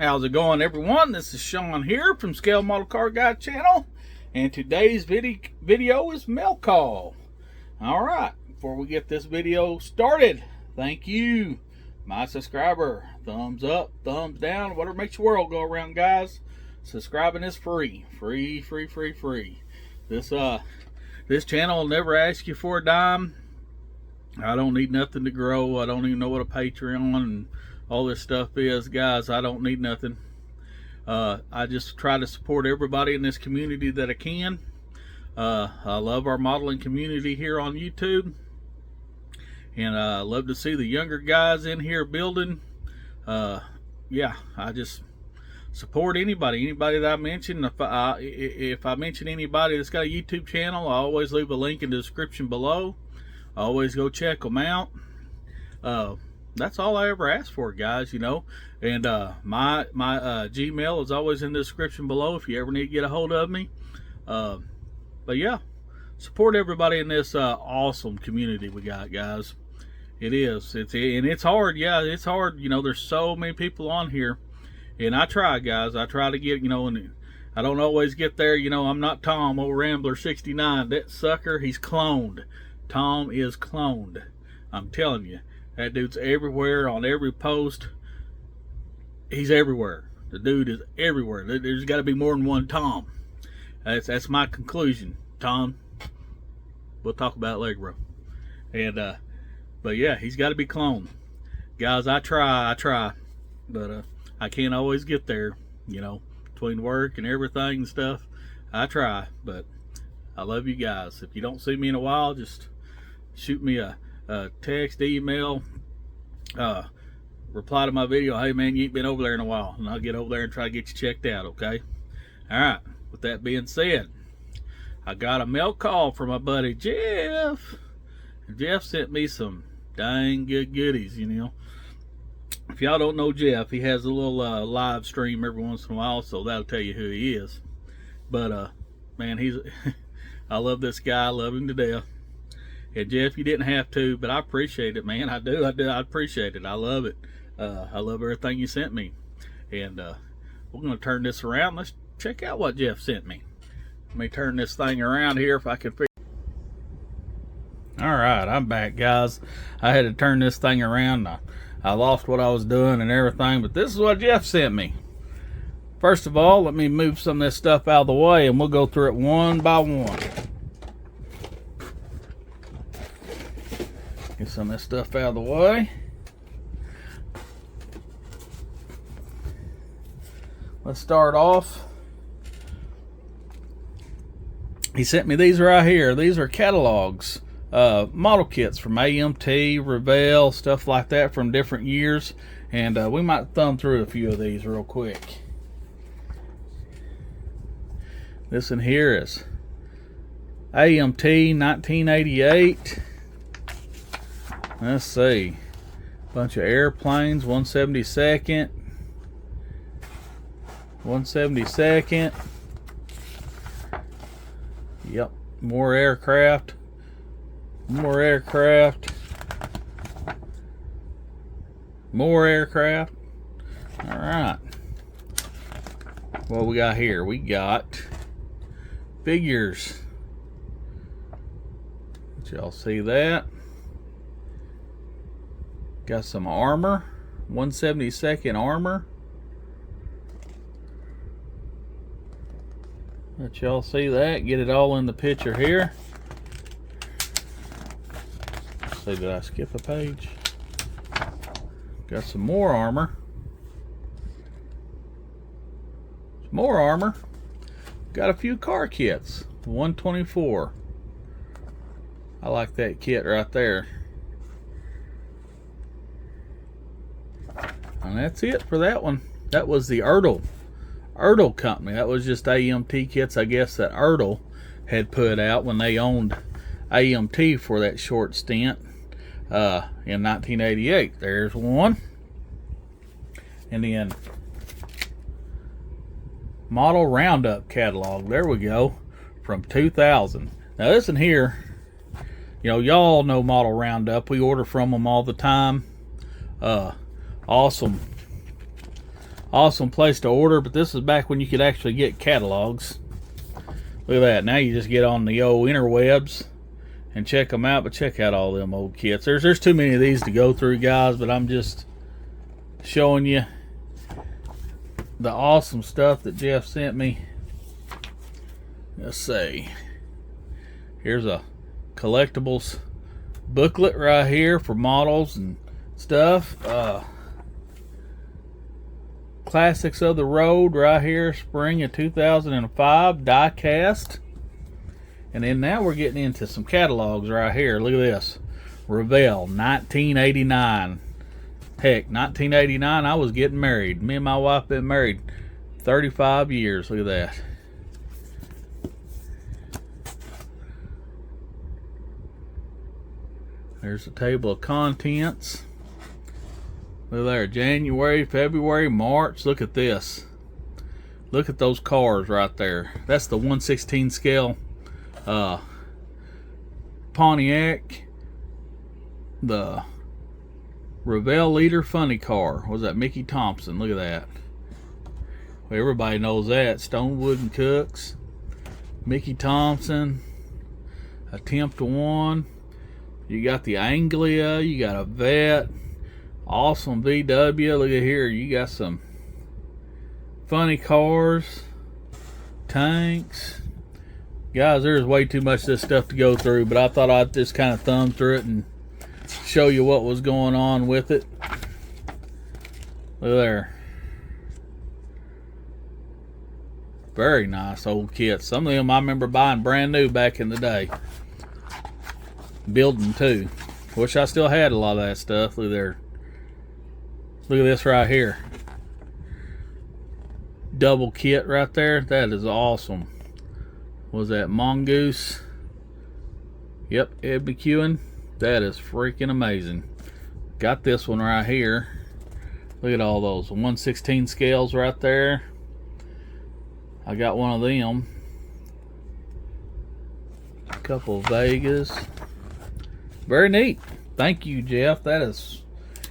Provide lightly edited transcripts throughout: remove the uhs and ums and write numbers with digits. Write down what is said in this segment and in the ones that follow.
How's it going, everyone? This is Sean here from Scale Model Car Guy channel, and today's video is mail call. Alright, before we get this video started, thank you, my subscriber. Thumbs up, thumbs down, whatever makes the world go around, guys. Subscribing is free. Free. This channel will never ask you for a dime. I don't need nothing to grow. I don't even know what a Patreon and all this stuff is, guys. I don't need nothing. I just try to support everybody in this community that I can. I love our modeling community here on YouTube, and I love to see the younger guys in here building. Yeah, I just support anybody that I mention. If I mention anybody that's got a YouTube channel, I always leave a link in the description below. I always go check them out. That's all I ever ask for, guys, you know. And my Gmail is always in the description below if you ever need to get a hold of me. But yeah, support everybody in this awesome community we got, guys. It is. It's hard. Yeah, it's hard. You know, there's so many people on here, and I try, guys. I try to get, you know, and I don't always get there. You know, I'm not Tom, old Rambler 69. That sucker, he's cloned. Tom is cloned. I'm telling you. That dude's everywhere on every post. He's everywhere. The dude is everywhere. There's got to be more than one Tom. That's my conclusion. Tom, we'll talk about it later, bro. And but yeah, he's got to be cloned, guys. I try, but I can't always get there. You know, between work and everything and stuff, I try. But I love you guys. If you don't see me in a while, just shoot me a text, email, reply to my video. Hey man, you ain't been over there in a while, and I'll get over there and try to get you checked out. Okay. All right, with that being said, I got a mail call from my buddy Jeff. Jeff sent me some dang good goodies. You know, if y'all don't know Jeff, he has a little live stream every once in a while, so that'll tell you who he is. But man, he's I love this guy. I love him to death. And Jeff, you didn't have to, but I appreciate it, man. I do. I appreciate it. I love it. I love everything you sent me. And we're going to turn this around. Let's check out what Jeff sent me. Let me turn this thing around here if I can figure. All right, I'm back, guys. I had to turn this thing around. I lost what I was doing and everything, but this is what Jeff sent me. First of all, let me move some of this stuff out of the way, and we'll go through it one by one. Get some of this stuff out of the way. Let's start off. He sent me these right here. These are catalogs, model kits from AMT, Revell, stuff like that from different years. And we might thumb through a few of these real quick. This one here is AMT 1988. Let's see, bunch of airplanes, 172nd, 172nd. Yep, more aircraft. All right, what we got here? We got figures. Let y'all see that. Got some armor, 172nd armor. Let y'all see that. Get it all in the picture here. Let's see, did I skip a page? Got some more armor. Got a few car kits. 124. I like that kit right there. And that's it for that one. That was the Ertl company. That was just AMT kits, I guess, that Ertl had put out when they owned AMT for that short stint in 1988. There's one. And then Model Roundup catalog. There we go. From 2000. Now this one here, you know, y'all know Model Roundup. We order from them all the time. Awesome awesome place to order. But this is back when you could actually get catalogs. Look at that. Now you just get on the old interwebs and check them out. But check out all them old kits. There's too many of these to go through, guys, but I'm just showing you the awesome stuff that Jeff sent me. Let's see. Here's a collectibles booklet right here for models and stuff. Classics of the Road right here, spring of 2005, die cast. And then now we're getting into some catalogs right here. Look at this. Revell, 1989. Heck, 1989, I was getting married. Me and my wife been married 35 years. Look at that. There's a table of contents. Look there, January, February, March. Look at this. Look at those cars right there. That's the 1/16 scale Pontiac. The Revell Leader Funny Car. Was that Mickey Thompson? Look at that. Well, everybody knows that. Stonewood and Cooks. Mickey Thompson. Attempt 1. You got the Anglia. You got a Vet. Awesome VW. Look at here. You got some funny cars. Tanks. Guys, there's way too much of this stuff to go through, but I thought I'd just kind of thumb through it and show you what was going on with it. Look there. Very nice old kits. Some of them I remember buying brand new back in the day. Building too. Wish I still had a lot of that stuff. Look there. Look at this right here. Double kit right there. That is awesome. Was that Mongoose? Yep, Ed McEwen. That is freaking amazing. Got this one right here. Look at all those 1/16 scales right there. I got one of them. A couple of Vegas. Very neat. Thank you, Jeff. That is,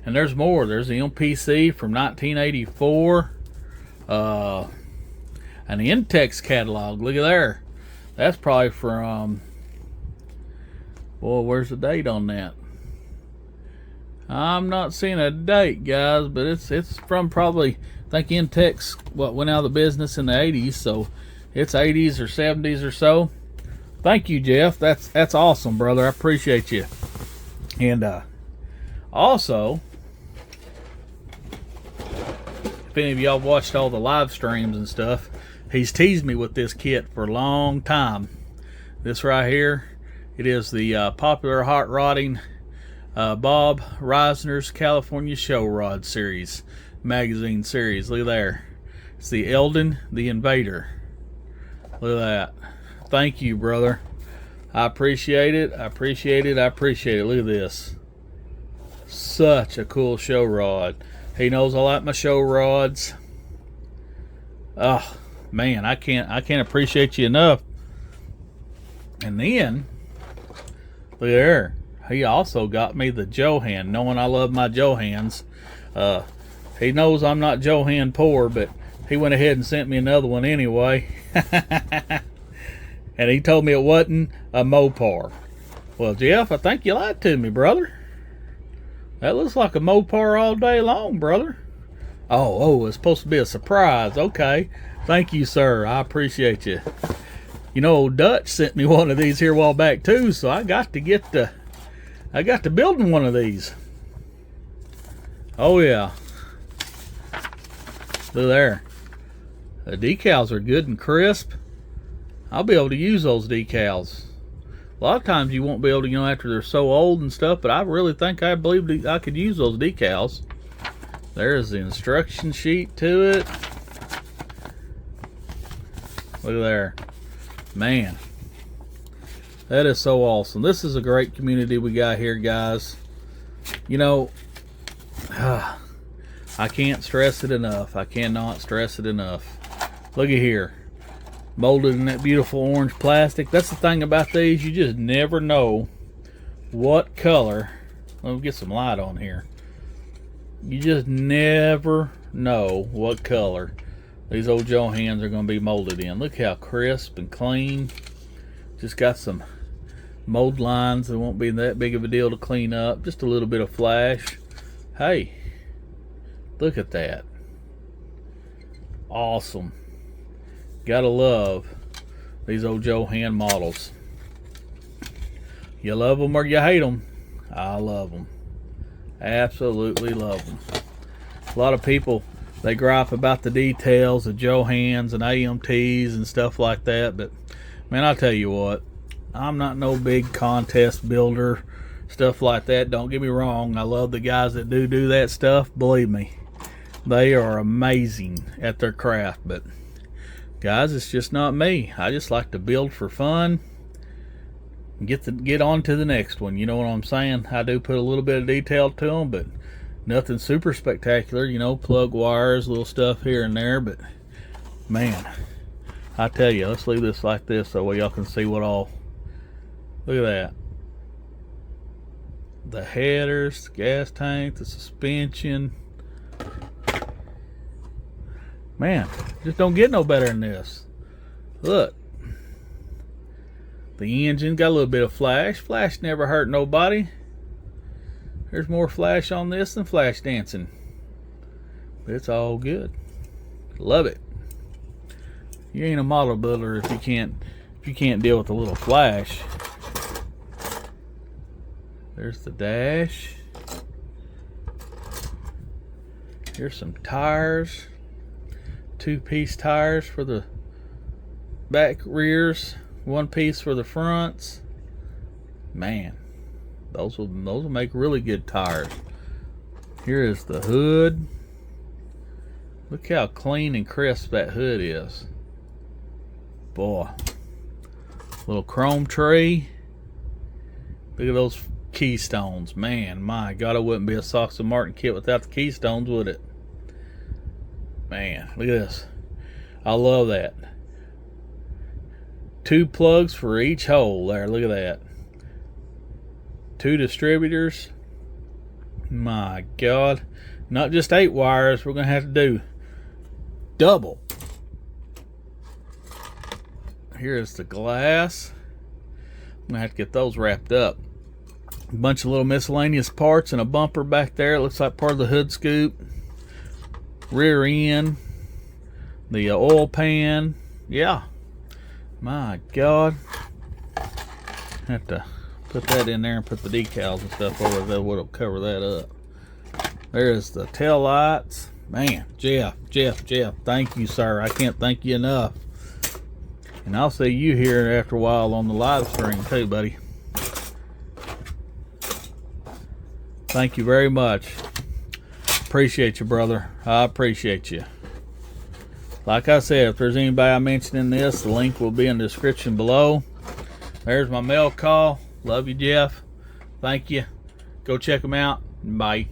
and there's more. There's the MPC from 1984. An Intex catalog. Look at there. That's probably from, boy, where's the date on that? I'm not seeing a date, guys, but it's from probably, I think Intex went out of the business in the 80s, so it's 80s or 70s or so. Thank you, Jeff. That's awesome, brother. I appreciate you. And also, if any of y'all watched all the live streams and stuff, he's teased me with this kit for a long time. This right here, it is the popular hot rodding Bob Reisner's California Show Rod series, magazine series. Look there. It's the Eldon the Invader. Look at that. Thank you, brother. I appreciate it. I appreciate it. I appreciate it. Look at this. Such a cool show rod. He knows I like my show rods. Oh man, I can't appreciate you enough. And then look there. He also got me the Johan, knowing I love my Johans. He knows I'm not Johan poor, but he went ahead and sent me another one anyway. And he told me it wasn't a Mopar. Well, Jeff, I think you lied to me, brother. That looks like a Mopar all day long, brother. Oh, it's supposed to be a surprise. Okay. Thank you, sir. I appreciate you. You know, old Dutch sent me one of these here a while back too, so I got to building one of these. Oh yeah. Look there. The decals are good and crisp. I'll be able to use those decals. A lot of times you won't be able to, after they're so old and stuff, but I really think I believe I could use those decals. There's the instruction sheet to it. Look at there. Man, that is so awesome. This is a great community we got here, guys. I can't stress it enough. I cannot stress it enough. Look at here. Molded in that beautiful orange plastic. That's the thing about these. You just never know what color. Let me get some light on here. You just never know what color these old Johans are going to be molded in. Look how crisp and clean. Just got some mold lines that won't be that big of a deal to clean up. Just a little bit of flash. Hey, look at that. Awesome. Gotta love these old Johan models. You love them or you hate them. I love them. Absolutely love them. A lot of people, they gripe about the details of Johans and AMTs and stuff like that, but man, I'll tell you what, I'm not no big contest builder, stuff like that. Don't get me wrong, I love the guys that do that stuff. Believe me, they are amazing at their craft, but guys, it's just not me. I just like to build for fun and get on to the next one. You know what I'm saying? I do put a little bit of detail to them, but nothing super spectacular. You know, plug wires, little stuff here and there, but man, I tell you, let's leave this like this so y'all can see what all. Look at that. The headers, the gas tank, the suspension. Man, just don't get no better than this. Look. The engine got a little bit of flash. Flash never hurt nobody. There's more flash on this than flash dancing. But it's all good. Love it. You ain't a model builder if you can't deal with a little flash. There's the dash. Here's some tires. 2-piece tires for the back rears. 1 piece for the fronts. Man, those will make really good tires. Here is the hood. Look how clean and crisp that hood is. Boy. Little chrome tree. Look at those keystones. Man, my God, it wouldn't be a Sox and Martin kit without the keystones, would it? Man, look at this. I love that. 2 plugs for each hole there. Look at that. 2 distributors. My God. Not just 8 wires. We're going to have to do double. Here's the glass. I'm going to have to get those wrapped up. A bunch of little miscellaneous parts and a bumper back there. It looks like part of the hood scoop. Rear end. The oil pan. Yeah. My God. Have to put that in there and put the decals and stuff over there. What'll cover that up. There's the tail lights. Man, Jeff, thank you, sir. I can't thank you enough. And I'll see you here after a while on the live stream too, buddy. Thank you very much. Appreciate you, brother. I appreciate you. Like I said, if there's anybody I mentioned in this, the link will be in the description below. There's my mail call. Love you, Jeff. Thank you. Go check them out. Bye.